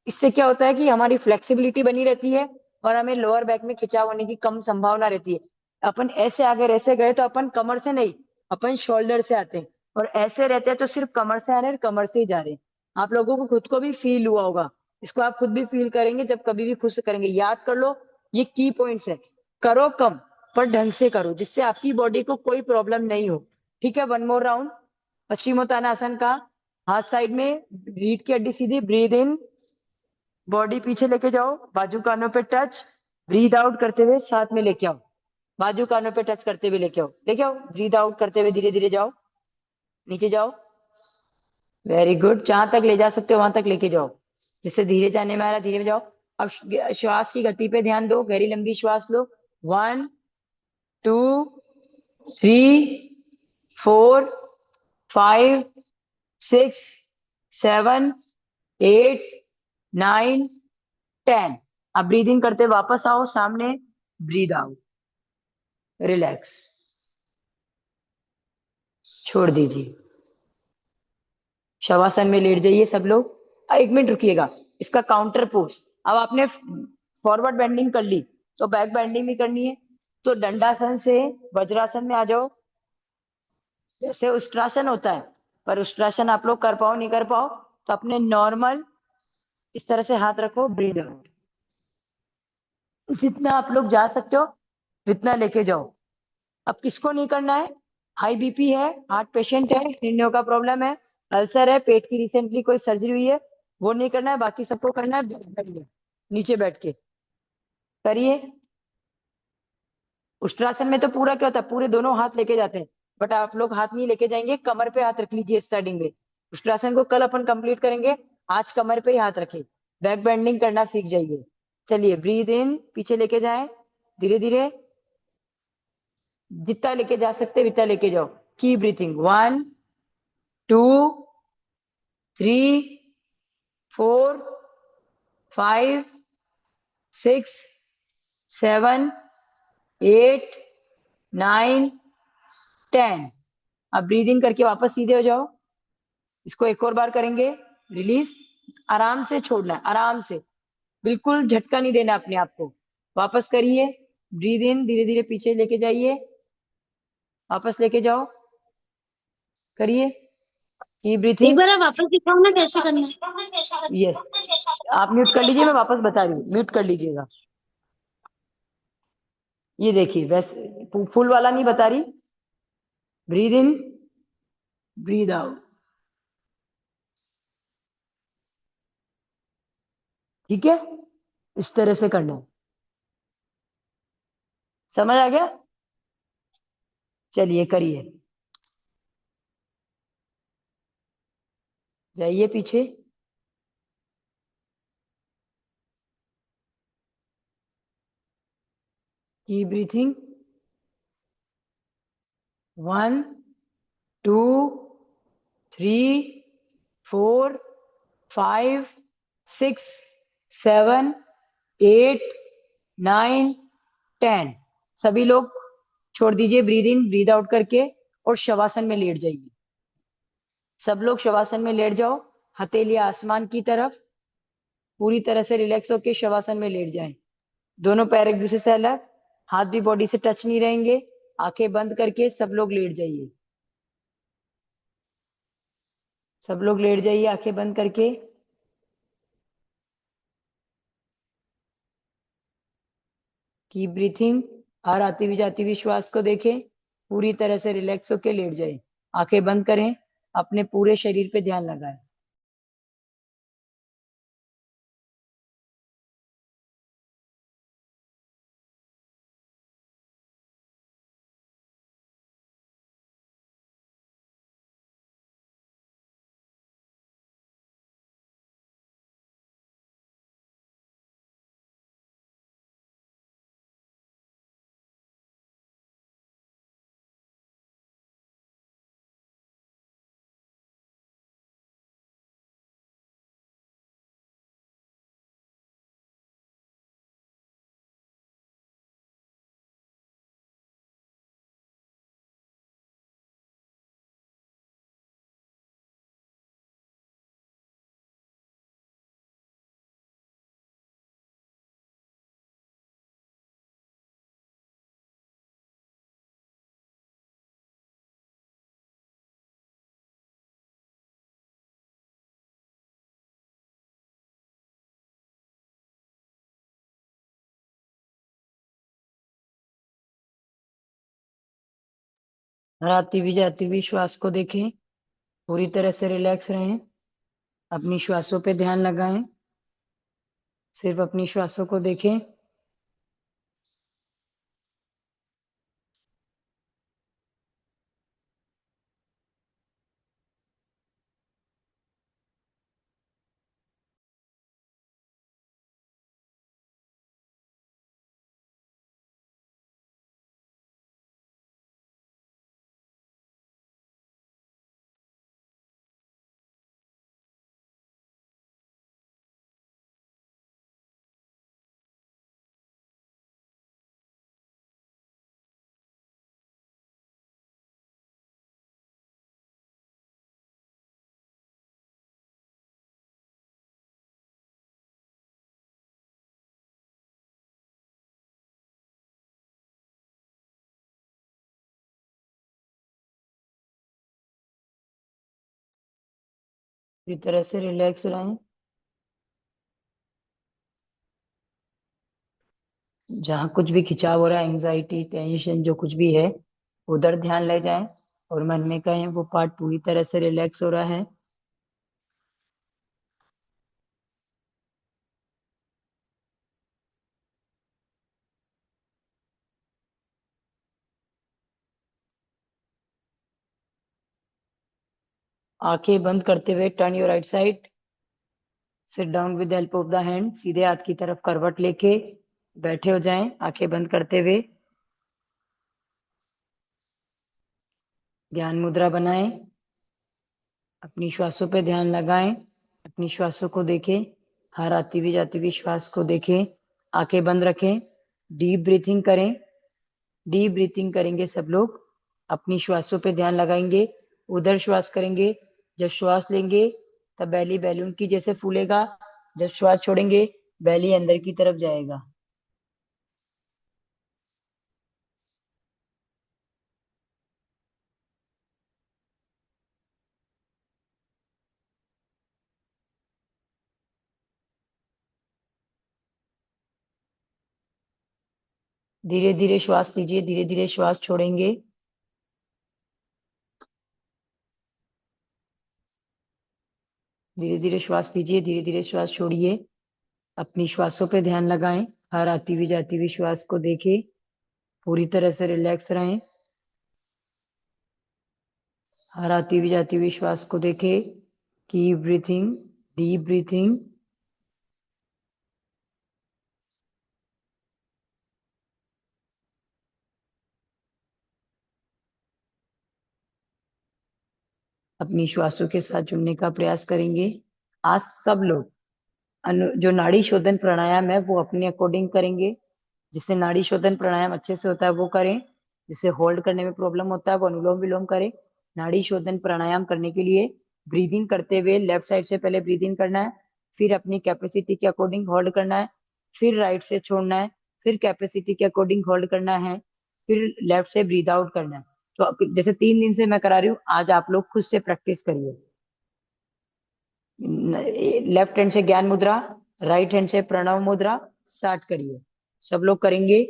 इससे क्या होता है कि हमारी फ्लेक्सिबिलिटी बनी रहती है, और हमें लोअर बैक में खिंचाव होने की कम संभावना रहती है। अपन ऐसे आगे ऐसे गए तो अपन कमर से नहीं, अपन शोल्डर से आते हैं, और ऐसे रहते हैं तो सिर्फ कमर से आ रहे हैं, कमर से ही जा रहे हैं। आप लोगों को खुद को भी फील हुआ होगा, इसको आप खुद भी फील करेंगे जब कभी भी खुद से करेंगे। याद कर लो, ये की पॉइंट्स है। करो कम, पर ढंग से करो, जिससे आपकी बॉडी को कोई प्रॉब्लम नहीं हो। ठीक है, वन मोर राउंड पश्चिमोत्तानासन का। हाथ साइड में, रीढ़ की हड्डी सीधी, ब्रीद इन, बॉडी पीछे लेके जाओ, बाजू कानों पे टच, ब्रीद आउट करते हुए साथ में लेके आओ, बाजू कानों पे टच करते हुए लेके आओ। ब्रीद आउट करते हुए धीरे धीरे जाओ, नीचे जाओ। वेरी गुड, जहां तक ले जा सकते हो वहां तक लेके जाओ, जिससे धीरे जाने में आ रहा धीरे में जाओ। अब श्वास की गति पे ध्यान दो, गहरी लंबी श्वास लो। 1 2 3 4 5 6 7 8 9 10। अब ब्रीद इन करते वापस आओ सामने, ब्रीद आउट, रिलैक्स, छोड़ दीजिए। शवासन में लेट जाइए सब लोग। 1 मिनट रुकिएगा, इसका काउंटर पोज। अब आपने फॉरवर्ड बेंडिंग कर ली तो बैक बेंडिंग भी करनी है, तो दंडासन से वज्रासन में आ जाओ। जैसे उष्ट्रासन होता है, पर उष्ट्रासन आप लोग कर पाओ नहीं कर पाओ तो अपने नॉर्मल इस तरह से हाथ रखो, ब्रीद आउट। जितना आप लोग जा सकते हो जितना लेके जाओ। अब किसको नहीं करना है? हाई बीपी है, हार्ट पेशेंट है, किडनियों का प्रॉब्लम है, अल्सर है, पेट की रिसेंटली कोई सर्जरी हुई है, वो नहीं करना है। बाकी सबको करना है, बैठ नीचे बैठ के करिए। उष्ट्रासन में तो पूरा क्या होता है, पूरे दोनों हाथ लेके जाते हैं, बट आप लोग हाथ नहीं लेके जाएंगे, कमर पे हाथ रख लीजिए स्टार्टिंग में। उष्ट्रासन को कल अपन कंप्लीट करेंगे, आज कमर पे ही हाथ रखे, बैक बेंडिंग करना सीख जाइए। चलिए, ब्रीद इन, पीछे लेके जाएं धीरे धीरे, जितना लेके जा सकते उतना लेके जाओ। की ब्रीथिंग, 1 2 3 4 5 6 7 8 9 10। अब ब्रीद इन करके वापस सीधे हो जाओ। इसको एक और बार करेंगे, रिलीज। आराम से छोड़ना है, आराम से, बिल्कुल झटका नहीं देना अपने आप को। वापस करिए, ब्रीद इन, धीरे धीरे पीछे लेके जाइए, वापस लेके जाओ, करिए। की एक ब्रीथिंग, बार आप वापस दिखाओ ना कैसे करना है। यस। आप म्यूट कर लीजिए, मैं वापस बता रही हूँ, म्यूट कर लीजिएगा। ये देखिए, वैसे फुल वाला नहीं बता रही। ब्रीद इन, ब्रीद आउट, ठीक है? इस तरह से करना है, समझ आ गया? चलिए करिए, जाइए पीछे। की ब्रीथिंग, 1 2 3 4 5 6 7 8 9 10। सभी लोग छोड़ दीजिए ब्रीद इन ब्रीद आउट करके, और शवासन में लेट जाइए। सब लोग शवासन में लेट जाओ, हथेली आसमान की तरफ, पूरी तरह से रिलैक्स होके शवासन में लेट जाएं। दोनों पैर एक दूसरे से अलग, हाथ भी बॉडी से टच नहीं रहेंगे। आंखें बंद करके सब लोग लेट जाइए, सब लोग लेट जाइए आंखें बंद करके। की ब्रीथिंग, हर आती हुई जाती हुई श्वास को देखें, पूरी तरह से रिलैक्स होके लेट जाए। आंखें बंद करें, अपने पूरे शरीर पे ध्यान लगाएं। हर आती हुई जाती हुई श्वास को देखें, पूरी तरह से रिलैक्स रहें, अपनी श्वासों पे ध्यान लगाएं, सिर्फ अपनी श्वासों को देखें। पूरी तरह से रिलैक्स रहें। जहाँ कुछ भी खिंचाव हो रहा है, एंजाइटी, टेंशन, जो कुछ भी है, उधर ध्यान ले जाएं और मन में कहें वो पार्ट पूरी तरह से रिलैक्स हो रहा है। आंखें बंद करते हुए turn your right side, sit down with help of the hand, सीधे हाथ की तरफ करवट लेके बैठे हो जाएं आंखें बंद करते हुए। ध्यान मुद्रा बनाएं, अपनी श्वासों पे ध्यान लगाएं, अपनी श्वासों को देखें, हर आती हुई जाती हुई श्वास को देखें। आंखें बंद रखें, डीप ब्रीथिंग करें। डीप ब्रीथिंग करेंगे सब लोग, अपनी श्वासों पे ध्यान लगाएंगे, उधर श्वास करेंगे। जब श्वास लेंगे तब बैली बैलून की जैसे फूलेगा, जब श्वास छोड़ेंगे बैली अंदर की तरफ जाएगा। धीरे धीरे श्वास लीजिए, धीरे धीरे श्वास छोड़ेंगे। धीरे धीरे श्वास लीजिए, धीरे धीरे श्वास छोड़िए। अपनी श्वासों पे ध्यान लगाएं, हर आती हुई जाती हुई श्वास को देखें, पूरी तरह से रिलैक्स रहें। हर आती हुई जाती हुई श्वास को देखें। Keep breathing, deep breathing. अपनी श्वासों के साथ जुड़ने का प्रयास करेंगे। आज सब लोग जो नाड़ी शोधन प्राणायाम है वो अपने अकॉर्डिंग करेंगे। जिससे नाड़ी शोधन प्राणायाम अच्छे से होता है वो करें, जिससे होल्ड करने में प्रॉब्लम होता है वो अनुलोम विलोम करें। नाड़ी शोधन प्राणायाम करने के लिए ब्रीदिंग करते हुए लेफ्ट साइड से पहले ब्रीदिंग करना है, फिर अपनी कैपेसिटी के अकॉर्डिंग होल्ड करना है, फिर राइट से छोड़ना है, फिर कैपेसिटी के अकॉर्डिंग होल्ड करना है, फिर लेफ्ट से ब्रीद आउट करना है। तो जैसे 3 दिन से मैं करा रही हूँ, आज आप लोग खुद से प्रैक्टिस करिए। लेफ्ट हैंड से ज्ञान मुद्रा, राइट हैंड से प्रणव मुद्रा, स्टार्ट करिए। सब लोग करेंगे।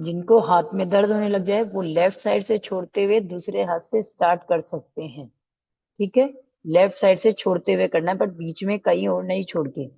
जिनको हाथ में दर्द होने लग जाए वो लेफ्ट साइड से छोड़ते हुए दूसरे हाथ से स्टार्ट कर सकते हैं। ठीक है, लेफ्ट साइड से छोड़ते हुए करना है, बट बीच में कहीं और नहीं छोड़ के।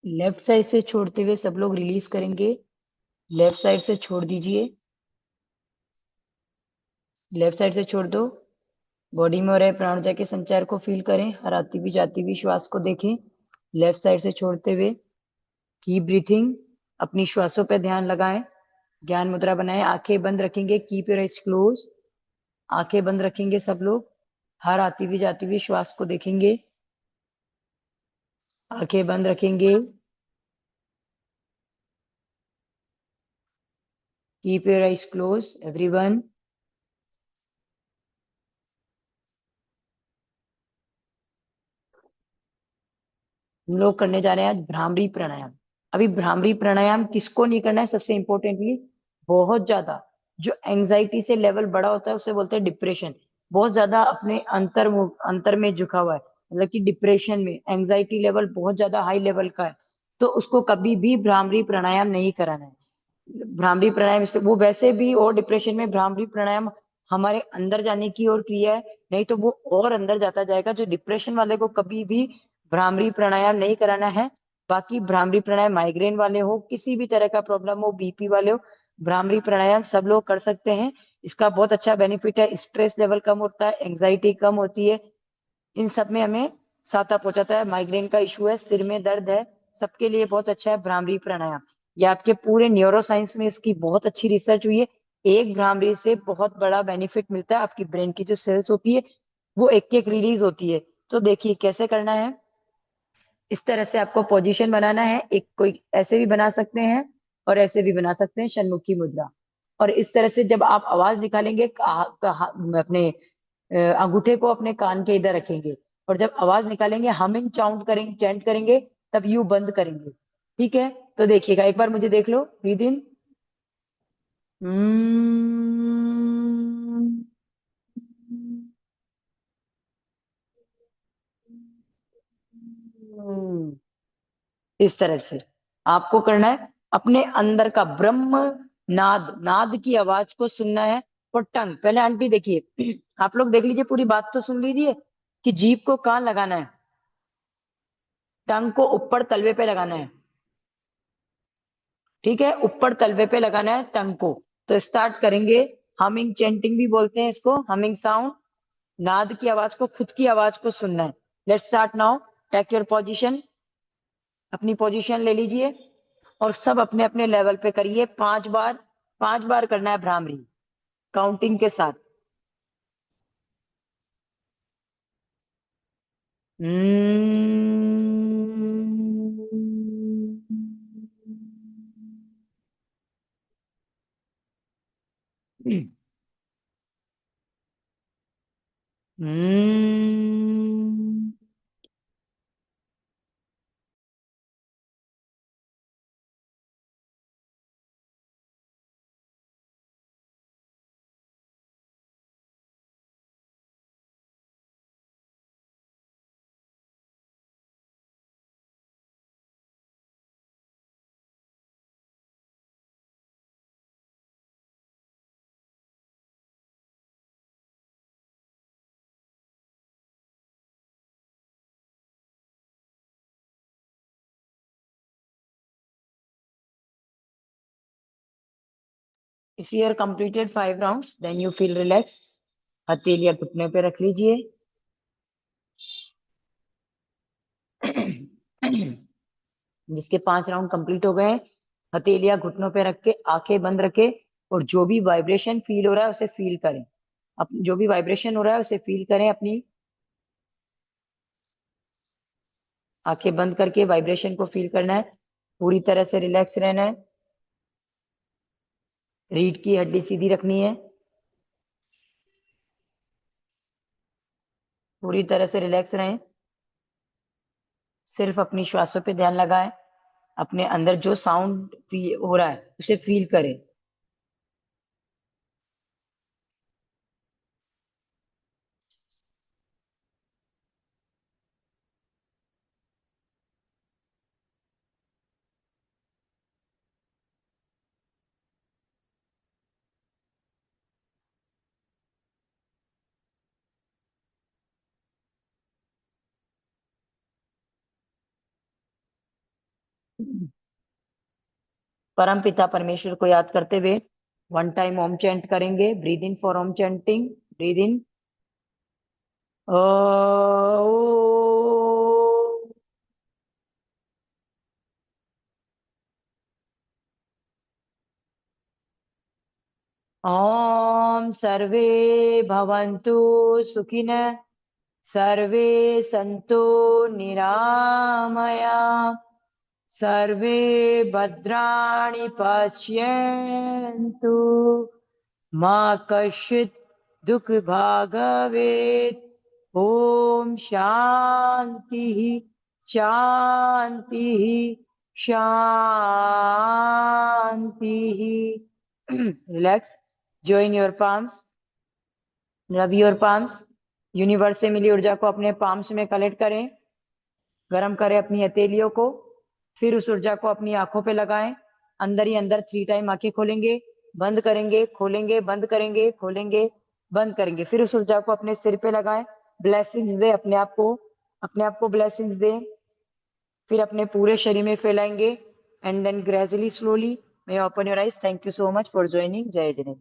लेफ्ट साइड से छोड़ते हुए सब लोग रिलीज करेंगे। लेफ्ट साइड से छोड़ दीजिए। लेफ्ट साइड से छोड़ दो। बॉडी में हो रहे प्राण ऊर्जा के संचार को फील करें, हर आती भी जाती हुई श्वास को देखें। लेफ्ट साइड से छोड़ते हुए कीप ब्रीथिंग, अपनी श्वासों पर ध्यान लगाएं। ज्ञान मुद्रा बनाएं, आंखें बंद रखेंगे, कीप योर आइज क्लोज। आंखें बंद रखेंगे सब लोग, हर आती हुई जाती हुई श्वास को देखेंगे। आंखें बंद रखेंगे, keep your eyes close everyone. हम लोग करने जा रहे हैं आज भ्रामरी प्राणायाम। अभी भ्रामरी प्राणायाम किसको नहीं करना है, सबसे इंपॉर्टेंटली बहुत ज्यादा जो एंजाइटी से लेवल बड़ा होता है उसे बोलते हैं डिप्रेशन। बहुत ज्यादा अपने अंतर में झुका हुआ है, मतलब कि डिप्रेशन में एंजाइटी लेवल बहुत ज्यादा हाई लेवल का है, तो उसको कभी भी भ्रामरी प्राणायाम नहीं कराना है। भ्रामरी प्राणायाम वो वैसे भी और डिप्रेशन में भ्रामरी प्राणायाम हमारे अंदर जाने की और क्रिया है, नहीं तो वो और अंदर जाता जाएगा। जो डिप्रेशन वाले को कभी भी भ्रामरी प्राणायाम नहीं कराना है। बाकी भ्रामरी प्राणायाम माइग्रेन वाले हो, किसी भी तरह का प्रॉब्लम हो, बीपी वाले हो, भ्रामरी प्राणायाम सब लोग कर सकते हैं। इसका बहुत अच्छा बेनिफिट है, स्ट्रेस लेवल कम होता है, एंग्जाइटी कम होती है, इन सब में हमें साथा पहुंचाता है। माइग्रेन का इशू है, सिर में दर्द है, सबके लिए बहुत अच्छा है भ्रामरी प्राणायाम। ये आपके पूरे न्यूरो साइंस में इसकी बहुत अच्छी रिसर्च हुई है। एक भ्रामरी से बहुत बड़ा बेनिफिट मिलता है, आपकी ब्रेन की जो सेल्स होती है वो एक एक रिलीज होती है। तो देखिए कैसे करना है। इस तरह से आपको पोजीशन बनाना है, एक कोई ऐसे भी बना सकते हैं और ऐसे भी बना सकते हैं, षण्मुखी मुद्रा। और इस तरह से जब आप आवाज निकालेंगे अपने अंगूठे को अपने कान के इधर रखेंगे, और जब आवाज निकालेंगे हमिंग चाउंट करेंगे, चैंट करेंगे, तब यू बंद करेंगे। ठीक है, तो देखिएगा एक बार मुझे देख लो। ब्रीद इन, इस तरह से आपको करना है। अपने अंदर का ब्रह्म नाद, नाद की आवाज को सुनना है। और टंग, पहले आंटी देखिए, आप लोग देख लीजिए, पूरी बात तो सुन लीजिए। कि जीभ को कहाँ लगाना है, टंग को ऊपर तलवे पे लगाना है। ठीक है, ऊपर तलवे पे लगाना है टंग को। तो स्टार्ट करेंगे। हमिंग चेंटिंग भी बोलते हैं इसको, हमिंग साउंड। नाद की आवाज को, खुद की आवाज को सुनना है। Let's start now. Take your position, अपनी पोजीशन ले लीजिए और सब अपने अपने लेवल पे करिए 5 बार। 5 बार करना है भ्रामरी, काउंटिंग के साथ। If you are completed 5 rounds, then you feel relaxed. हथेलियां घुटने पे रख लीजिए। जिसके 5 राउंड कंप्लीट हो गए, हथेलियां घुटनों पे रख के आंखें बंद रखे और जो भी वाइब्रेशन फील हो रहा है उसे फील करें। जो भी वाइब्रेशन हो रहा है उसे फील करें। अपनी आंखें बंद करके वाइब्रेशन को फील करना है। पूरी तरह से रिलैक्स रहना है। रीढ़ की हड्डी सीधी रखनी है। पूरी तरह से रिलैक्स रहें। सिर्फ अपनी श्वासों पे ध्यान लगाएं। अपने अंदर जो साउंड हो रहा है उसे फील करें। परम पिता परमेश्वर को याद करते हुए 1 टाइम ओम चैंट करेंगे। Breathe in for Om chanting. Breathe in. Om सर्वे भवन्तु सुखिनः, सर्वे सन्तु निरामया, सर्वे भद्राणि पश्यन्तु, मा कश्चित् दुःख भाग् भवेत्। ओम शांति, शांति, शांति। Relax. join your palms, rub your palms। Universe से मिली ऊर्जा को अपने पाम्स में कलेक्ट करें। गरम करें अपनी हथेलियों को। फिर उस ऊर्जा को अपनी आंखों पे लगाएं। अंदर ही अंदर 3 टाइम आंखें खोलेंगे, बंद करेंगे, खोलेंगे, बंद करेंगे, खोलेंगे, बंद करेंगे। फिर उस ऊर्जा को अपने सिर पे लगाएं। ब्लेसिंग्स दे अपने आप को, अपने आप को ब्लेसिंग्स दे। फिर अपने पूरे शरीर में फैलाएंगे। And then gradually slowly may open your eyes. Thank you so much for joining. जय जय।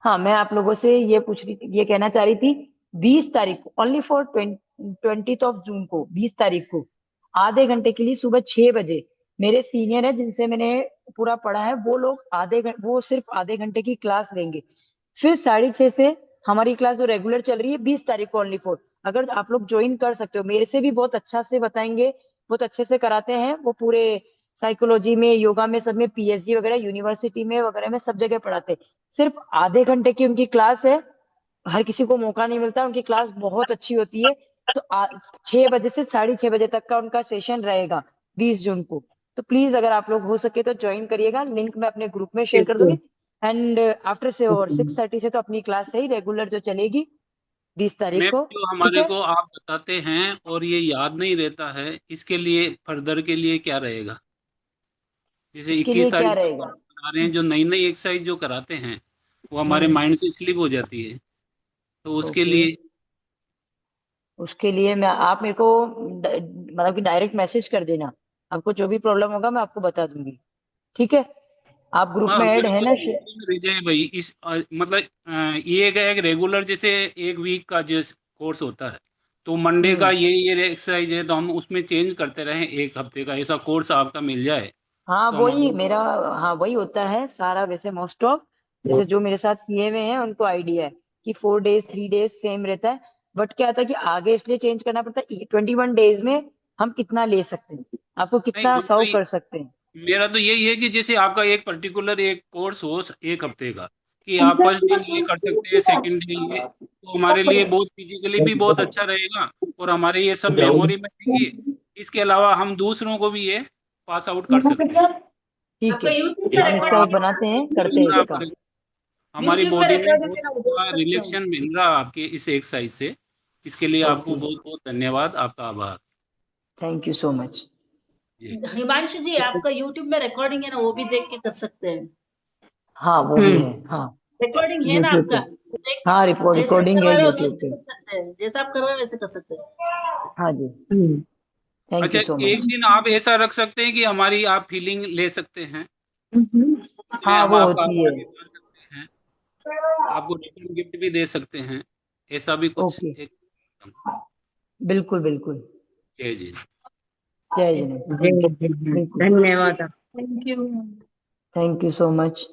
हाँ, मैं आप लोगों से ये कहना चाह रही थी, 20 तारीख को, only for 20th of June को, 20 तारीख को आधे घंटे के लिए सुबह 6 बजे मेरे सीनियर है जिनसे मैंने पूरा पढ़ा है, वो लोग वो सिर्फ आधे घंटे की क्लास लेंगे। फिर 6:30 से हमारी क्लास जो रेगुलर चल रही है 20 तारीख को ओनली फॉर। अगर आप लोग ज्वाइन कर सकते हो, मेरे से भी बहुत अच्छा से बताएंगे, बहुत अच्छे से कराते हैं वो। पूरे साइकोलॉजी में, योगा में, सब में पीएचडी वगैरह, यूनिवर्सिटी में वगैरह में सब जगह पढ़ाते हैं। सिर्फ आधे घंटे की उनकी क्लास है। हर किसी को मौका नहीं मिलता, उनकी क्लास बहुत अच्छी होती है। तो 6 बजे से 6:30 बजे तक का उनका सेशन रहेगा 20 जून को। तो प्लीज अगर आप लोग हो सके तो ज्वाइन करिएगा। लिंक मैं अपने ग्रुप में शेयर कर ओके दूंगी। एंड आफ्टर से और ओके 6:30 से तो अपनी क्लास है ही रेगुलर जो चलेगी 20 तारीख मैम, को। जो ठीक हमारे है। को आप बताते हैं और ये याद नहीं रहता है, इसके लिए फर्दर के लिए क्या रहेगा? जैसे इसके 21 लिए क्या तारीख को रहेगा? करा रहे हैं, जो नई नई एक्सरसाइज जो कराते हैं वो हमारे हम्म। माइंड से स्लिप हो जाती है, तो उसके ओके। लिए उसके लिए मैं, आप मेरे को मतलब कि डायरेक्ट मैसेज कर देना, आपको जो भी प्रॉब्लम होगा मैं आपको बता दूंगी। ठीक है, आप ग्रुप हाँ, में ऐड मेरा है तो ना? विजय भाई इस मतलब ये क्या है कि रेगुलर जैसे एक वीक का जो कोर्स होता है, तो मंडे का हम्म। ये एक्सरसाइज है, तो हम उसमें चेंज करते रहें, एक हफ्ते का ऐसा कोर्स आपका मिल जाए हाँ तो वही हमारे। मेरा, हाँ वही होता है सारा वैसे मोस्ट ऑफ, जैसे जो मेरे साथ किए हुए हैं उनको आइडिया है कि 4 डेज 3 डेज सेम रहता है। बट क्या होता है कि आगे इसलिए चेंज करना पड़ता है, 21 डेज में हम कितना ले सकते हैं, आपको नहीं, कितना सर्व मतलब कर सकते हैं। मेरा तो यही है कि जैसे आपका एक पर्टिकुलर एक कोर्स हो एक हफ्ते का, कि आप फर्स्ट दिन ये कर सकते हैं, सेकंड दिन ये, तो हमारे लिए बहुत फिजिकली भी बहुत अच्छा रहेगा, और हमारे ये सब मेमोरी में रहेगी। इसके अलावा हम दूसरों को भी ये पास आउट कर सकते हैं। ठीक है, यूट्यूब में हम और इसका एक रिकॉर्डिंग आपको बनाते हैं, कुछ नहीं करते हैं मिल रहा, इसका। पर हमारी यूट्यूब में बॉडी में रिकॉर्डिंग बहुत है ना, वो देख अच्छा सकते हैं। रिलेक्शन मिल रहा है आपके इस एक्सरसाइज से। इसके लिए आपको ओके, बहुत बहुत धन्यवाद, आपका आभार। Thank you so much. जी। हिमांशु जी, आपका यूट्यूब में रिकॉर्डिंग है ना, वो भी देख के कर सकते हैं। हाँ वो भी है, हाँ। रिकॉर्डिंग है ना यूट्यूब पे, आपका, तो देख के हाँ जैसे आप रिकॉर्डिंग है करवा रहे हो यूट्यूब वैसे पे। कर सकते हैं, जैसा आप कर रहे हो वैसे कर सकते हैं। हाँ जी, थैंक अच्छा, यू सो एक मच। दिन आप ऐसा रख सकते हैं कि हमारी आप फीलिंग ले सकते हैं, उसमें हाँ हम वो आपका होती है। आशीर्वाद डाल सकते हैं, आपको रिटर्न गिफ्ट भी दे सकते हैं, ऐसा भी कुछ ओके, एक। बिल्कुल बिल्कुल। जय जी। जय जिनेन्द्र, जी थैंक यू। जी जी, बिल्कुल, धन्यवाद। Thank you. Thank you so much.